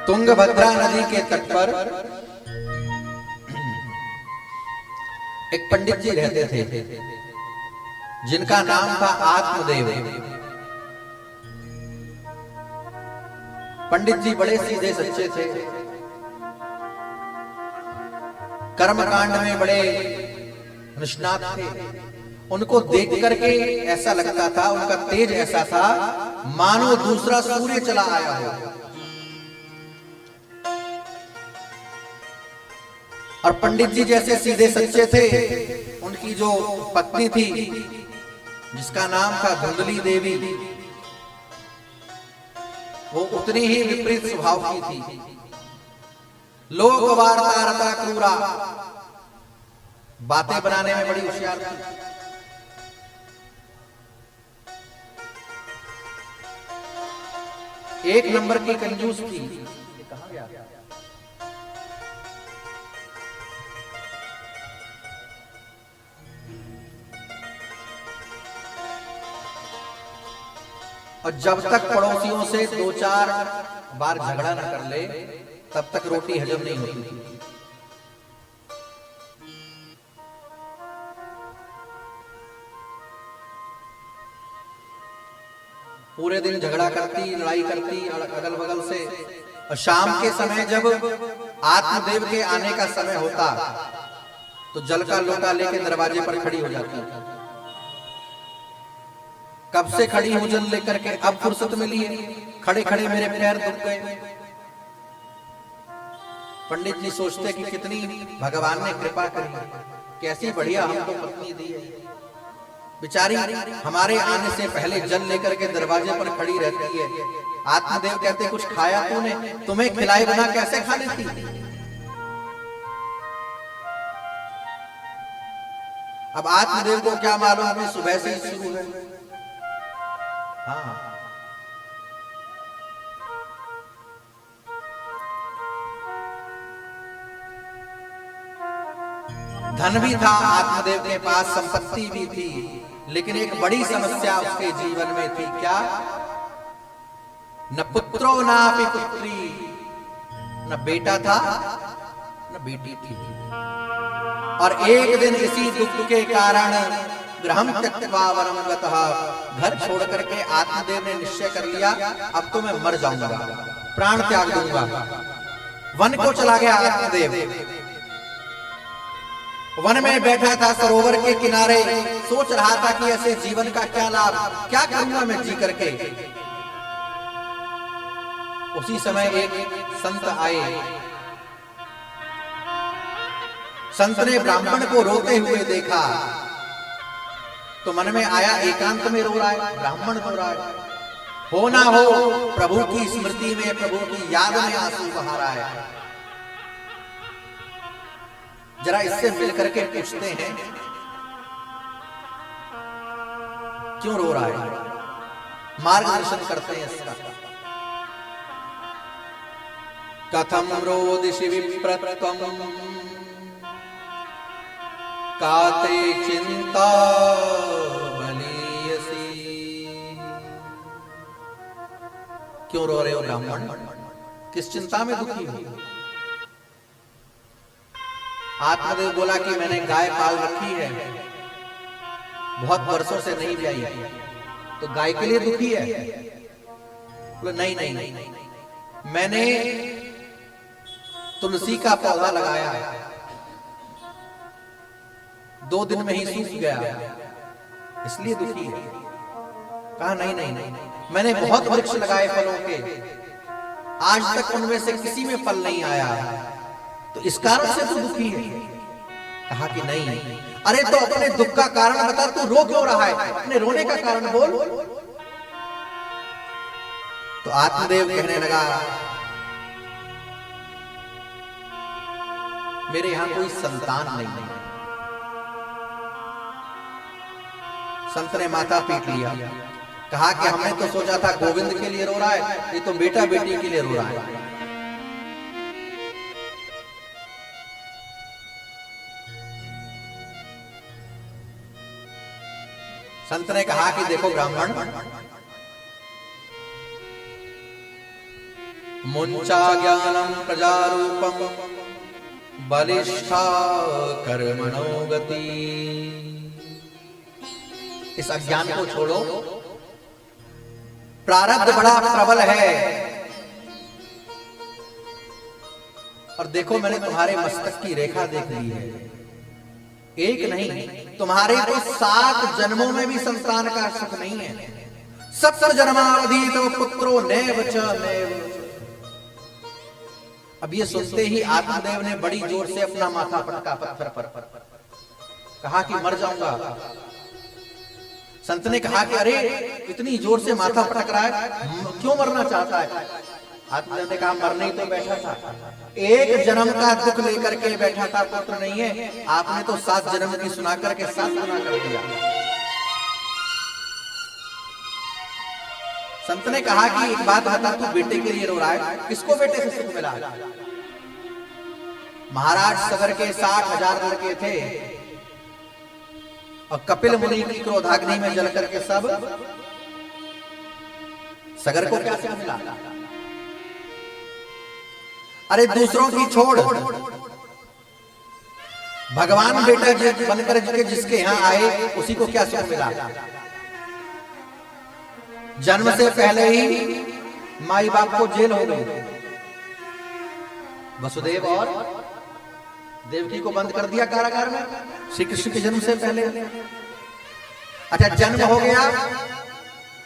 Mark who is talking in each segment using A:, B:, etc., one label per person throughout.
A: तुंगभद्रा नदी के तट पर एक पंडित जी रहते थे जिनका नाम था आत्मदेव। पंडित जी बड़े सीधे सच्चे थे, कर्मकांड में बड़े निष्णात थे। उनको देख करके ऐसा लगता था, उनका तेज ऐसा था मानो दूसरा सूर्य चला आया हो। और पंडित जी जैसे सीधे सच्चे थे, उनकी जो पत्नी थी जिसका नाम था धुंधली देवी, वो उतनी ही विपरीत स्वभाव की थी। लोक वार्ता रता क्रूरा, बातें बनाने में बड़ी होशियार थी। एक नंबर की कंजूस थी। कहां गया? और जब तक पड़ोसियों से 2-4 बार झगड़ा न कर ले तब तक रोटी हजम नहीं होती थी। पूरे दिन झगड़ा करती, लड़ाई करती अगल बगल से। और शाम के समय जब आत्मदेव के आने का समय होता तो जल का लोटा लेके दरवाजे पर खड़ी हो जाती। कब से खड़ी हूं जल लेकर के, अब फुर्सत मिली है, खड़े खड़े मेरे पैर दुख गए। पंडित जी सोचते कि कितनी भगवान ने कृपा करी, कैसी बढ़िया हमको पत्नी दी है। बेचारी हमारे आने से पहले जल लेकर के दरवाजे पर खड़ी रहती है। आत्मदेव कहते कुछ खाया तूने, तुम्हें खिलाए बिना कैसे खा लेती। अब आत्मदेव को क्या मालूम हमें सुबह से ही शुरू है। हाँ, धन भी था आत्मदेव के पास, संपत्ति भी थी, लेकिन एक बड़ी समस्या उसके जीवन में थी। क्या? न पुत्रो नापि पुत्री, न बेटा था न बेटी थी। और एक दिन इसी दुख के कारण गृहं त्यक्त्वा वनं गतः, घर छोड़ करके आत्मदेव ने निश्चय कर लिया अब तो मैं मर जाऊंगा, प्राण त्याग दूंगा। वन को चला गया आत्मदेव। वन में बैठा था सरोवर के किनारे, सोच रहा था कि ऐसे जीवन का क्या लाभ, क्या करूंगा मैं जी करके। उसी समय एक संत आए। संत ने ब्राह्मण को रोते हुए देखा तो मन में आया एकांत में रो रहा है, ब्राह्मण रो रहा है। हो ना हो प्रभु की स्मृति में, प्रभु की याद में आंसू बहा रहा है। जरा इससे मिलकर के पूछते हैं क्यों रो रहा है, मार्गदर्शन करते हैं इसका। कथम रोदिषि विप्रत्वम् काते चिंता बलीयसी। क्यों रो रहे हो ब्राह्मण, किस चिंता में दुखी हो? आत्मदेव बोला कि मैंने गाय पाल रखी है, बहुत वर्षों से नहीं ब्याई, तो गाय के लिए दुखी है? बोले नहीं नहीं नहीं, मैंने तुलसी का पौधा लगाया है, 2 दिन में ही सूख गया, इसलिए दुखी है। कहा नहीं नहीं नहीं, मैंने बहुत वृक्ष लगाए फलों के, आज तक उनमें से किसी में फल नहीं आया, तो इस कारण से तू दुखी है। कहा कि नहीं। अरे तो अपने दुख का कारण बता, तू रो क्यों रहा है, अपने रोने का कारण बोल। तो आत्मदेव कहने लगा मेरे यहां कोई संतान नहीं है। संत ने माथा पीट लिया, कहा कि हमने तो सोचा था गोविंद के लिए रो रहा है, ये तो बेटा बेटी के लिए रो रहा है। संत ने कहा कि देखो ब्राह्मण, मुंचा ज्ञानम प्रजारूपम बलिष्ठा कर्मणो गति। इस अज्ञान को छोड़ो, प्रारब्ध बड़ा प्रबल है। और देखो, मैंने तुम्हारे मस्तक की रेखा देख ली है। एक नहीं, तुम्हारे तो 7 जन्मों में भी संतान का सुख नहीं है। सप्त जन्मावधि तो पुत्रो नैव च नैव। अब ये सुनते ही आत्मदेव ने बड़ी जोर से अपना माथा पटका पत्थर पर, कहा कि मर जाऊंगा। संत ने कहा कि अरे इतनी जोर से माथा पटक रहा है, क्यों मरना चाहता है? आत्मदेव ने कहा मरने ही तो बैठा था, एक जन्म का दुख लेकर के बैठा था, पुत्र नहीं है। आपने तो 7 जन्म की सुना करके 7 गुना कर दिया। संत ने कहा कि एक बात बता, तू बेटे के लिए रो रहा है, किसको बेटे से सुख मिला? महाराज सगर के 60,000 लड़के थे और कपिल मुनि की क्रोधाग्नि में जल करके सब, सगर को क्या सुख मिला? अरे दूसरों की छोड़, भगवान बेटा बनकर के जिसके यहां आए उसी को क्या सुख मिला? जन्म से पहले ही माई बाप को जेल हो गई। वसुदेव और देवकी को बंद कर दिया कारागार में श्री कृष्ण के जन्म से पहले। अच्छा, जन्म हो गया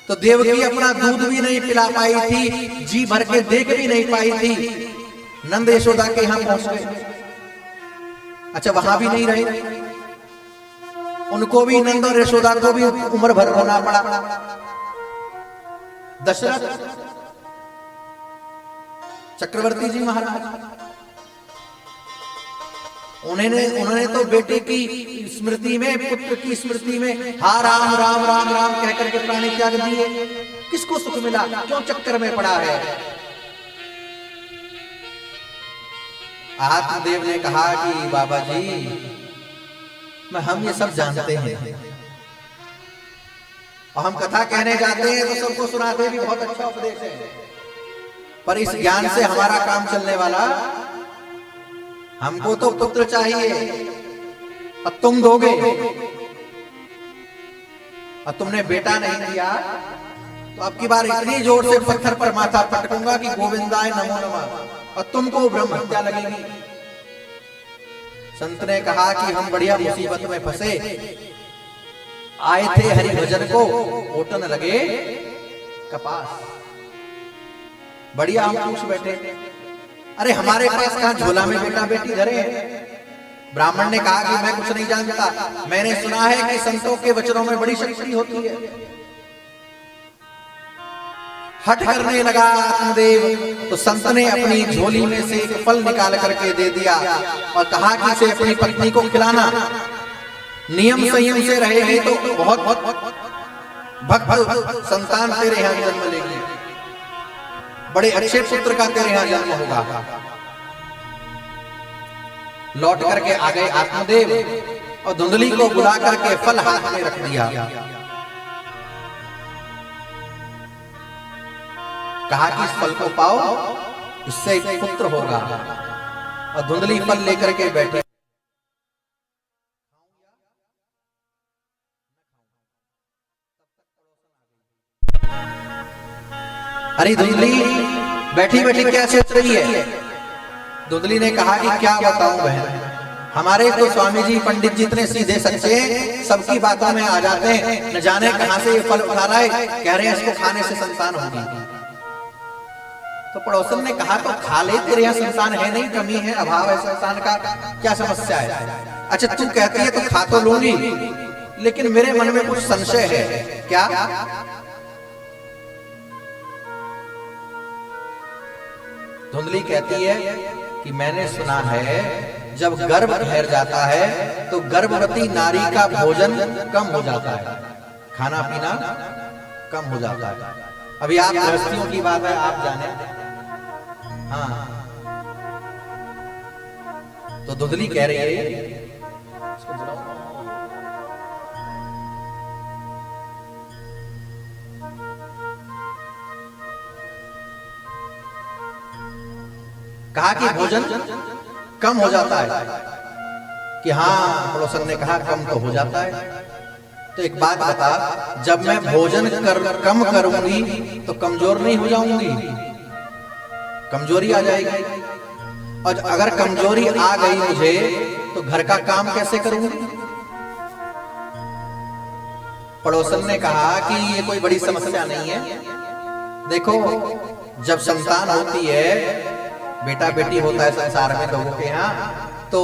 A: तो देवकी अपना दूध भी नहीं पिला पाई थी, जी भर के देख भी नहीं पाई थी। नंद यशोदा के यहां पहुंच गए। अच्छा, वहां भी नहीं रहे, उनको भी, नंद और यशोदा को भी उम्र भर रोना पड़ा। दशरथ चक्रवर्ती जी महाराज, उन्होंने तो बेटे की स्मृति में, पुत्र की स्मृति में हा राम राम राम राम कहकर के प्राणी त्याग दिए। किसको सुख मिला? क्यों चक्कर में पड़ा है? आत्मदेव ने कहा कि बाबा जी, हम ये सब जानते हैं और हम कथा कहने जाते हैं तो सबको सुनाते भी, बहुत अच्छा उपदेश है, पर इस ज्ञान से हमारा काम चलने वाला, हमको तो पुत्र चाहिए और तुम दोगे, और तुमने बेटा नहीं दिया तो अब की बार इतनी जोर से पत्थर पर माथा पटकूंगा कि गोविंदाय नमो नमः, और तुमको ब्रह्म हत्या लगेगी। संत ने कहा कि हम बढ़िया मुसीबत में फंसे, आए थे हरि भजन को, ओटन लगे कपास, बढ़िया हम पूछ बैठे। अरे हमारे पास कहां झोला में बेटा बेटी धरे हैं? ब्राह्मण ने कहा कि मैं कुछ नहीं जानता, मैंने सुना है कि संतों के वचनों में बड़ी शक्ति होती है। हट करने लगा आत्मदेव, तो संत ने अपनी झोली में से एक फल निकाल करके दे दिया और कहा कि इसे अपनी पत्नी को खिलाना, नियम संयम से रहेगी तो बहुत भक्त संतान तेरे यहां जन्म लेगी, बड़े अच्छे पुत्र का तेरे यहां जन्म होगा। लौट करके आ गए आत्मदेव और धुंधली को बुला करके फल हाथ में रख दिया। कहा कि इस फल को पाओ, इससे एक पुत्र होगा। और धुंधली फल लेकर के बैठे। अरे धुंधली बैठी बैठी क्या सोच रही है? धुंधली ने कहा कि क्या बताऊं बहन, हमारे तो स्वामी जी पंडित जी इतने सीधे सच्चे हैं, सबकी बातों में आ जाते हैं, न जाने कहां से ये फल उठा रहा है, कह रहे हैं इसको खाने से संतान होगी। तो पड़ोसन ने कहा तो खा ले, तेरे यहाँ संतान है नहीं, कमी है, अभाव है संतान का, क्या समस्या है? अच्छा तू कहती है तो खा तो लूंगी, लेकिन मेरे मन में कुछ संशय है। क्या? धुंधली कहती है कि मैंने सुना है जब गर्भ ठहर जाता है तो गर्भवती नारी का भोजन कम हो जाता है, खाना पीना कम हो जाता है। अभी आप गृहस्थियों की बात है, आप जाने। हाँ, तो धुंधली कह रही है कहा कि भोजन कम हो जाता है। कि हाँ, पड़ोसन ने कहा कम तो हो जाता है। तो एक बात बता, जब मैं भोजन कम करूंगी तो कमजोर नहीं हो जाऊंगी? कमजोरी आ जाएगी। और अगर कमजोरी आ गई मुझे तो घर का काम कैसे करूंगी? पड़ोसन ने कहा कि ये कोई बड़ी समस्या नहीं है। देखो, जब संतान होती है, बेटा बेटी होता है संसार में लोगों के यहाँ, तो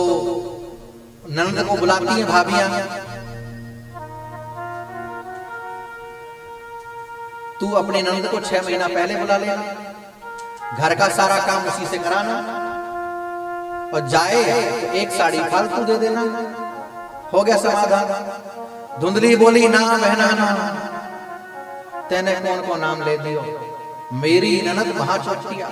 A: ननद को बुलाती है भाभियां, तू अपने ननद को 6 महीना पहले बुला लेना, घर का सारा काम उसी से कराना, और जाए तो एक साड़ी फालतू दे देना, हो गया समाधान। धुंधली बोली, ना बहना ना, तेने कौन को नाम ले दियो, मेरी ननद महाचोटिया।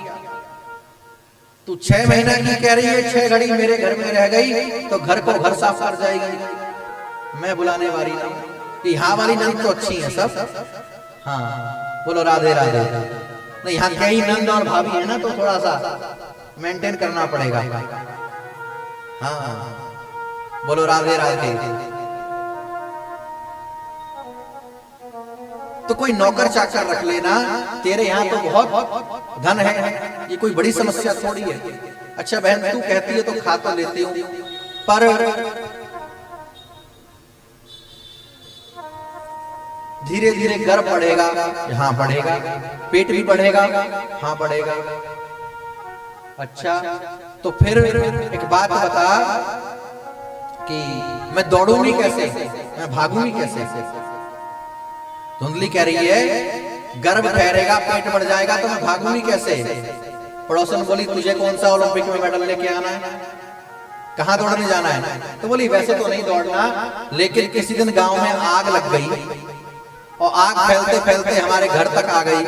A: तू 6 महीना की कह रही है, 6 घड़ी मेरे घर में रह गई तो घर को घर साफ कर जाएगी। मैं बुलाने वाली नहीं। यहाँ वाली नंद तो अच्छी है सब, हाँ बोलो राधे राधे। नहीं, यहाँ कई नंद और भाभी है ना, तो थोड़ा सा मेंटेन करना पड़ेगा। हाँ बोलो राधे राधे। तो कोई नौकर चाकर रख लेना, तेरे यहाँ तो बहुत धन है, ये कोई बड़ी समस्या थोड़ी है। अच्छा बहन, तू कहती है तो खा तो लेती हूँ, पर धीरे धीरे गर्भ बढ़ेगा, हाँ बढ़ेगा, पेट भी बढ़ेगा, हाँ बढ़ेगा। अच्छा, तो फिर एक बात बता कि मैं दौड़ूंगी कैसे, मैं भागूंगी कैसे? धुंधली कह रही है, गर्भ ठहरेगा, पेट बढ़ जाएगा, तो मैं भागूंगी कैसे? पड़ोसन बोली, तुझे कौन सा ओलंपिक में मेडल लेके आना है, कहाँ दौड़ने जाना है? तो बोली, वैसे तो नहीं दौड़ना, लेकिन किसी दिन गांव में आग लग गई और आग फैलते फैलते हमारे घर तक आ गई,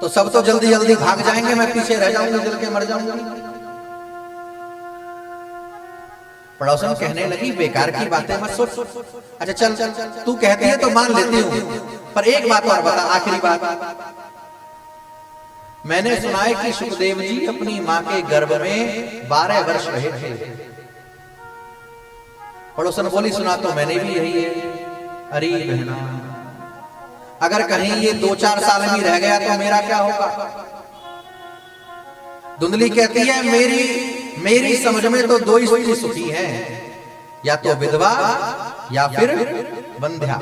A: तो सब तो जल्दी जल्दी भाग जाएंगे, मैं पीछे रह जाऊंगी, जल के मर जाऊंगी। पड़ोसन कहने लगी, बेकार की बातें मत सोच। अच्छा चल चल, तू कहती है तो मान लेती हूँ, पर एक बात और बता, आखिरी बात। मैंने सुना है कि सुखदेव जी अपनी माँ के गर्भ में 12 वर्ष रहे थे। पड़ोसन बोली, सुना तो मैंने भी यही है। अरे बहना, अगर कहीं ये 2-4 साल भी रह गया तो मेरा क्या होगा? धुंधली कहती है, मेरी समझ में तो 2 स्त्री सुखी हैं, या तो विधवा या फिर बंध्या।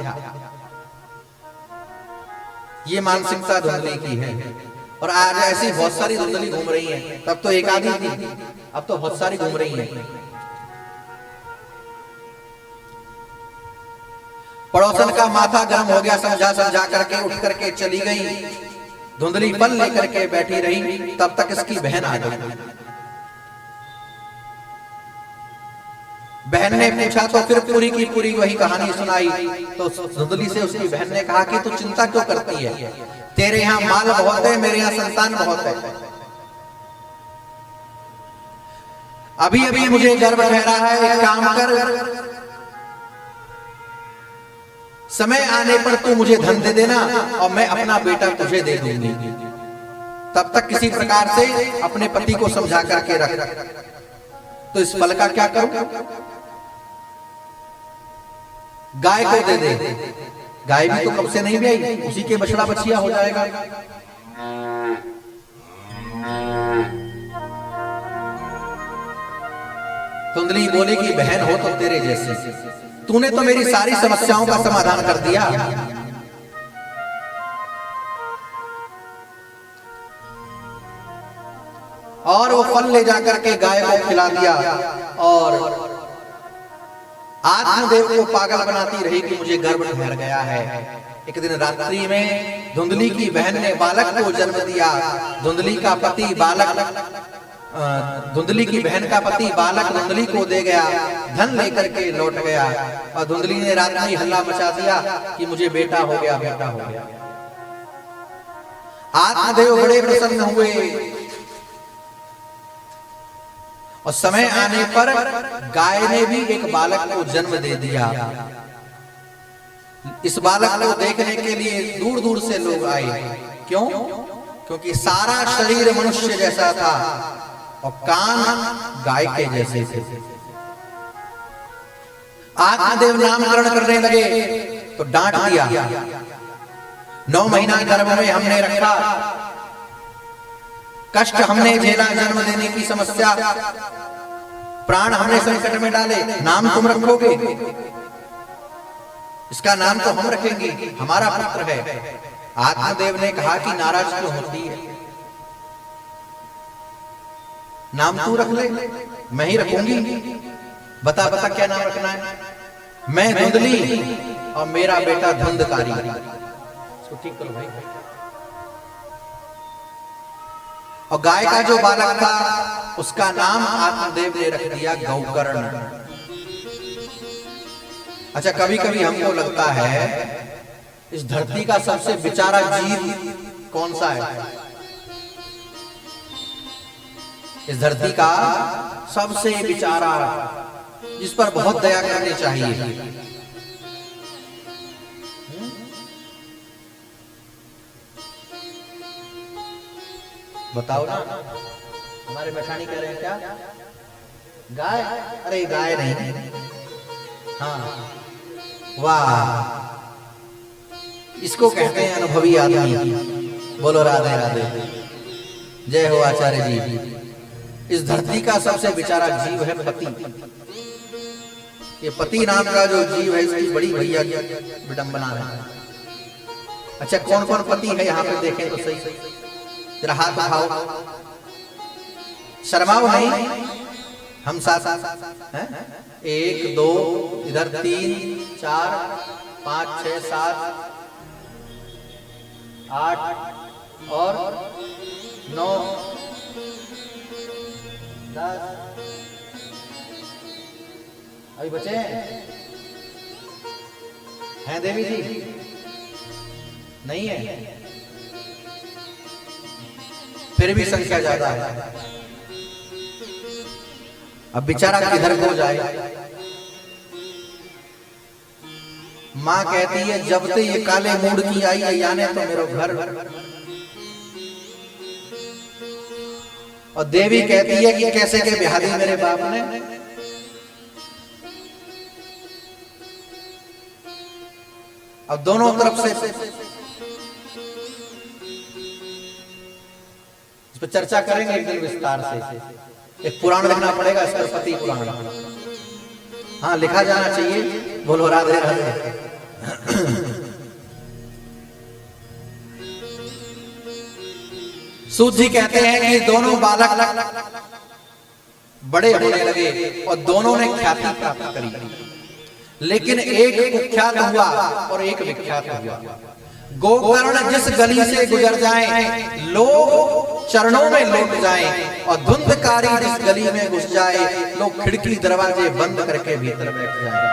A: ये मानसिकता धुंधली की है, और आज ऐसी बहुत सारी धुंधली घूम रही हैं। तब तो एक आधी थी, अब तो बहुत सारी घूम रही हैं। पड़ोसन का माथा गर्म हो गया, समझा समझा करके उठ करके चली गई। धुंधली फल लेकर के बैठी रही, तब तक इसकी बहन आ गई। बहन ने पूछा तो फिर पूरी की पूरी वही कहानी सुनाई। तो धुंधली से उसकी बहन ने कहा कि तू चिंता क्यों करती है, तेरे यहाँ माल बहुत है, मेरे यहाँ संतान बहुत है। अभी अभी मुझे गर्भ ठहरा है, एक काम कर, समय आने पर तू मुझे धन दे देना और मैं अपना बेटा तुझे दे दूंगी। तब तक किसी प्रकार से अपने पति को समझा करके रख। तो इस फल का क्या करूं? गाय को दे दे, गाय भी तो कब से नहीं भी आई, उसी के बछड़ा बछिया हो जाएगा। धुंधली बोली कि बहन हो तो तेरे जैसे, तूने तो मेरी सारी समस्याओं का समाधान कर दिया। और वो फल ले जाकर के गाय को खिला दिया, और आत्मदेव को पागल बनाती रही कि मुझे गर्भ ठहर गया है। एक दिन रात्रि में धुंधली की बहन ने बालक को जन्म दिया। धुंधली का पति बालक, धुंधली की बहन का पति बालक धुंधली को दे गया, धन लेकर के लौट गया, और धुंधली ने रात में हल्ला मचा दिया कि मुझे बेटा हो गया, बेटा हो गया। आत्मदेव बड़े प्रसन्न हुए, और समय आने पर गाय ने भी एक बालक को जन्म दे दिया। इस बालक को देखने के लिए दूर दूर से लोग आए। क्यों? क्योंकि सारा शरीर मनुष्य जैसा था और कान गाय के जैसे थे। आत्मदेव नामकरण करने लगे तो डांट दिया। 9 महीना गर्भ में हमने रखा, कष्ट हमने झेला, जन्म देने की समस्या, प्राण हमने संकट में डाले, नाम तुम रखोगे? इसका नाम तो हम रखेंगे, हमारा पुत्र है। आत्मदेव ने कहा कि नाराज क्यों होती है, नाम तू रख ले, मैं ही रखूंगी। बता बता क्या नाम रखना है? मैं धुंधली और मेरा बेटा धुंधकारी। इसको ठीक करो भाई। और गाय का जो बालक था उसका नाम आत्मदेव ने रख दिया गौकर्ण। अच्छा, कभी कभी हमको लगता है इस धरती का सबसे बेचारा जीव कौन सा है? इस धरती का सबसे बेचारा, जिस पर बहुत दया करनी चाहिए, बताओ ना। हमारे बैठानी कह रहे हैं क्या? गाय? अरे गाय नहीं, हाँ, वाह, इसको कहते हैं अनुभवी आदमी। बोलो राधे राधे, जय हो आचार्य जी। इस धरती का सबसे बेचारा जीव है पति। ये पति नाम का जो जीव है, इसकी बड़ी भैया विडंबना है। अच्छा, कौन कौन पति है यहाँ पे देखें तो सही, जरा हाथ उठाओ, शर्माओ नहीं, हम साथ हैं। 1 2 इधर 3 4 5 6 7 8 और 9 10। अभी बचे हैं देवी जी? नहीं है, फिर भी संख्या ज्यादा है। अब बेचारा किधर को जाए? माँ कहती है जब से ये काले मूड की आई है याने तो मेरा घर। और देवी कहती है कि कैसे के ब्याह दी मेरे बाप ने। अब दोनों तरफ से इस पर चर्चा करेंगे एक दिन विस्तार से। एक पुराण लिखना पड़ेगा, सरस्वती पुराण। हाँ, लिखा जाना चाहिए। बोलो राधे राधे। सूत जी कहते हैं कि दोनों बालक बड़े होने लगे और दोनों ने ख्याति प्राप्त करी, लेकिन एक कुख्यात हुआ और एक विख्यात हुआ। गोकर्ण जिस गली से गुजर जाएं, लोग चरणों में लौट जाएं, और धुंधकारी जिस गली में घुस जाए, लोग खिड़की दरवाजे बंद करके भीतर बैठ जाएं।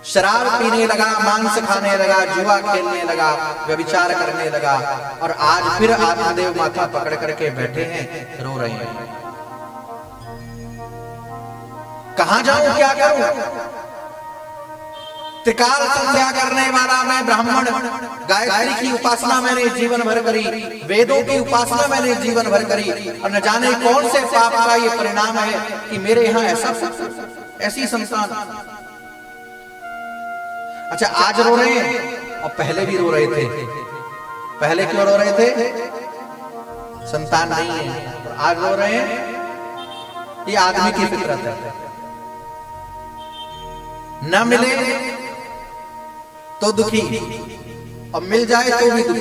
A: शराब पीने लगा, मांस खाने लगा, जुआ खेलने लगा, व्यभिचार करने लगा, और आज फिर आत्मदेव माथा पकड़ करके बैठे हैं, रो रहे हैं। कहां जाऊं, क्या करूं? त्रिकाल संध्या करने वाला मैं ब्राह्मण, गायत्री की उपासना मैंने जीवन भर करी, वेदों की उपासना मैंने जीवन भर करी, और न जाने कौन से पाप का ये परिणाम है कि मेरे यहाँ ऐसी संतान। अच्छा, आज रो रहे हैं और पहले भी रो रहे थे। पहले क्यों रो रहे थे? संतान नहीं है। और आज रो रहे हैं, ये आदमी की फितरत है। न मिले तो दुखी, और मिल जाए तो भी दुखी।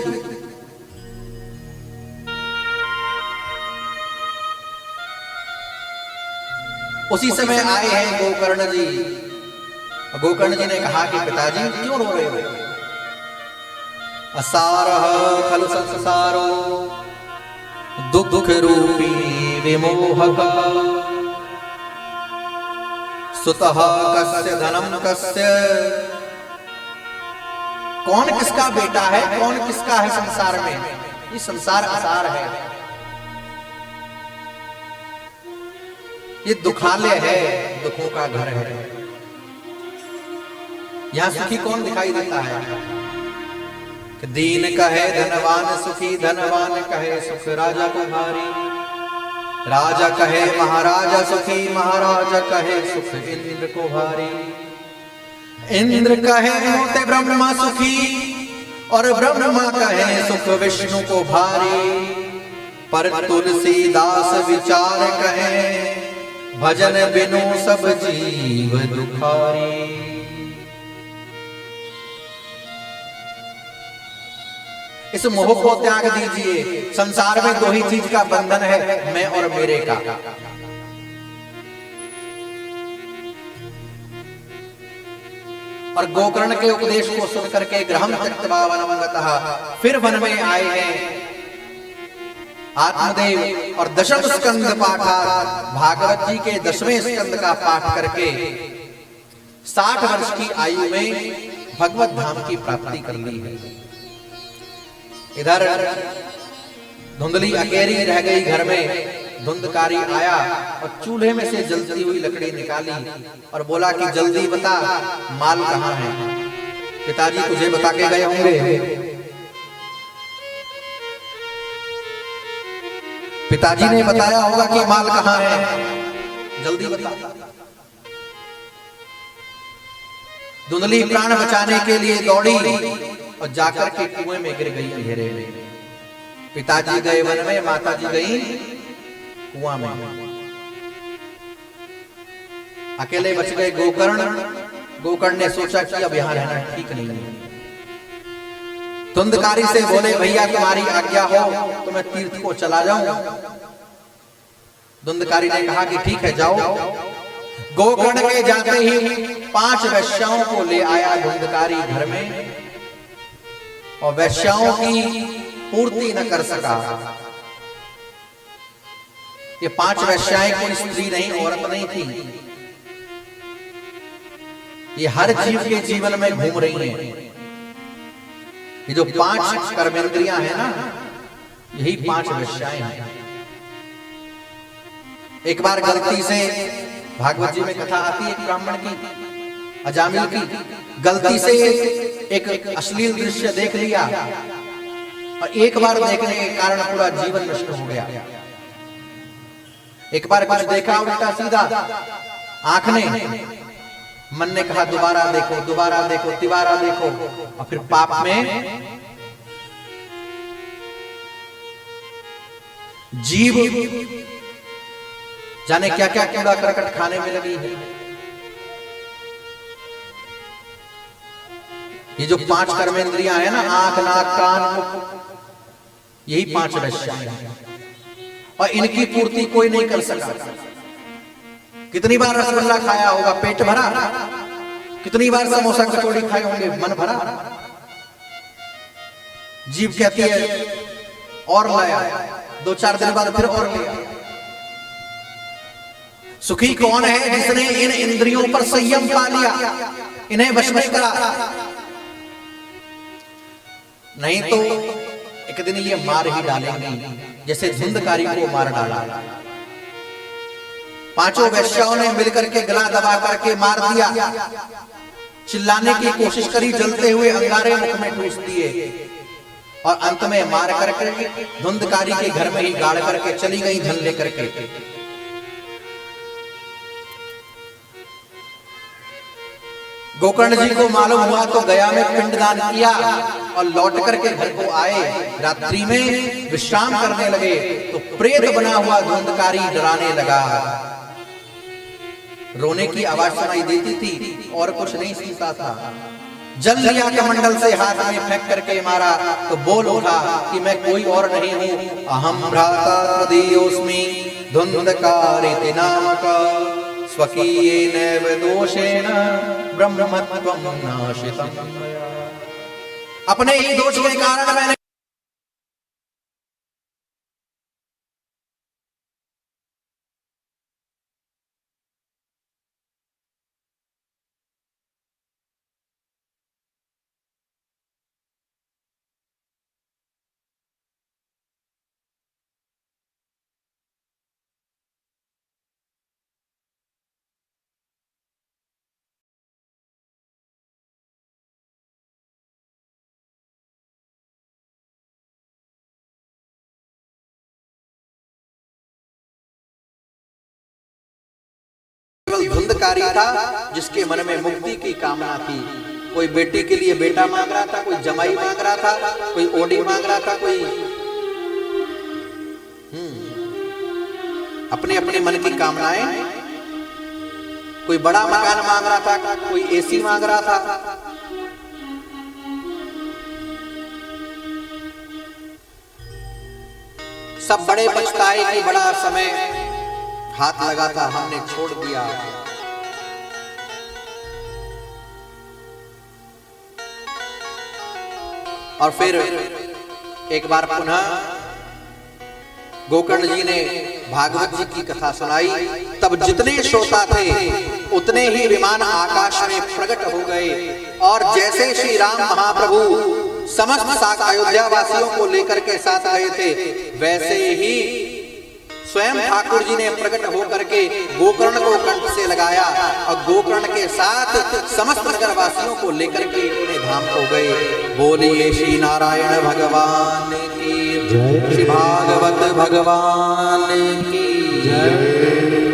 A: उसी समय आए हैं गोकर्ण जी। गोकर्ण जी ने कहा कि पिताजी क्यों रो रहे हो? असारः खलु संसारो दुख रूपी विमोहक, सुतः कस्य धनम कस्य। कौन किसका बेटा है, कौन किसका है संसार में? ये संसार असार है, ये दुखालय है, दुखों का घर है। यहां सुखी कौन दिखाई देता है? कि दीन कहे धनवान सुखी, धनवान कहे सुख राजा को भारी। राजा कहे महाराजा सुखी, महाराजा कहे सुख इंद्र को भारी। इंद्र कहे मोते ब्रह्मा सुखी, और ब्रह्मा कहे सुख विष्णु को भारी। पर तुलसीदास विचार कहे, भजन बिनु सब जीव दुखारी। इस मोह को त्याग दीजिए। संसार में दो ही चीज का बंधन है, मैं और मेरे का। और गोकर्ण के उपदेश को सुन करके ग्रहम त्यक्त्वा वनम गतः, फिर वन में आए हैं आत्मदेव। और दशम स्कंद पाठा, भागवत जी के 10वें स्कंद का पाठ करके 60 वर्ष की आयु में भगवत धाम की प्राप्ति कर ली है। इधर धुंधली अकेली रह गई घर में। धुंधकारी आया और चूल्हे में से जलती हुई लकड़ी निकाली और बोला कि जल्दी बता, माल कहाँ है? पिताजी तुझे बता के गए होंगे। पिताजी ने बताया होगा कि माल कहाँ है, जल्दी बता। धुंधली प्राण बचाने के लिए दौड़ी और जाकर के कुएं में गिर गई अंधेरे में। पिताजी गए वन में, माताजी गई कुआं में। अकेले बच गए गोकर्ण। गोकर्ण ने सोचा कि अब यहां रहना ठीक नहीं है। धुंधकारी से बोले, भैया तुम्हारी आज्ञा हो तो मैं तीर्थ को चला जाऊं। धुंधकारी ने कहा कि ठीक है जाओ। गोकर्ण के जाते ही 5 वैश्याओं को ले आया धुंधकारी घर में, और वैश्याओं की पूर्ति न कर सका। ये 5 वैश्याएं कोई स्त्री नहीं, औरत नहीं थी। ये हर जीव के जीवन में घूम रही हैं। ये जो 5 कर्मेंद्रियां हैं ना, यही 5 वैश्याएं हैं। एक बार गलती से, भागवत जी में कथा आती है एक ब्राह्मण की, अजामिल की, गलती से एक अश्लील दृश्य देख लिया और एक बार देखने के कारण पूरा जीवन नष्ट हो गया। एक बार कुछ देखा उल्टा सीधा आंख ने, मन ने कहा दोबारा देखो, दोबारा देखो, तिबारा देखो, और फिर पाप में जीव जाने क्या क्या कूड़ा करकट खाने में लगी है। ये जो 5 कर्मेंद्रियां हैं ना, आंख नाक कान मुख, यही 5 वैश्याएं हैं, और इनकी पूर्ति कोई नहीं कर सका। कितनी बार रसगुल्ला खाया होगा, पेट भरा? कितनी बार समोसा कचौड़ी खाए होंगे, मन भरा? जीव कहती है और लाया, 2-4 दिन बाद फिर और लिया। सुखी कौन है? जिसने इन इंद्रियों पर संयम पा लिया, इन्हें वश में करा। नहीं तो एक दिन ये मार ही डालेंगे, जैसे धुंधकारी को मार डाला। 5 वैश्याओं ने मिलकर के गला दबा करके मार दिया। चिल्लाने की कोशिश करी, जलते हुए अंगारे मुख में ठूस दिए, और अंत में मार करके धुंधकारी के घर में ही गाड़ करके चली गई धन लेकर के। गोकर्ण जी को मालूम हुआ तो गया में पिंडदान किया और लौट करके घर को आए। रात्रि में विश्राम करने लगे तो प्रेत बना हुआ धुंधकारी डराने लगा। रोने की आवाज सुनाई देती थी और कुछ नहीं सुनता था। जल लिया कमंडल से हाथ में फेंक करके मारा तो बोल उठा कि मैं कोई और नहीं हूं, अहम भ्राता तदीयोस्मि धुंधकारिति नामका स्वकीयेनैव दोषेण ब्रह्मत्वं नाशितम्। अपने ही दोष के कारण मैंने केवल धुंधकारी था, जिसके मन में मुक्ति की कामना थी। कोई बेटी के लिए बेटा मांग रहा था, कोई जमाई मांग रहा था, कोई ओडी मांग रहा था, कोई अपने अपने मन की कामनाएं। कोई बड़ा मकान मांग रहा था, कोई एसी मांग रहा था। सब बड़े पछताए कि बड़ा समय हाथ लगा था, हमने छोड़ दिया। और फिर एक बार पुनः गोकर्ण जी ने भागवत जी की कथा सुनाई। तब जितने श्रोता थे उतने ही विमान आकाश में प्रकट हो गए, और जैसे श्री राम महाप्रभु समस्त सात अयोध्या वासियों को लेकर के साथ गए थे, वैसे ही स्वयं ठाकुर जी ने प्रकट होकर के गोकर्ण को कंठ से लगाया और गोकर्ण के साथ समस्त नगर वासियों को लेकर के अपने धाम को गए। बोलिए श्री नारायण भगवान की जय, श्री भागवत भगवान की जय।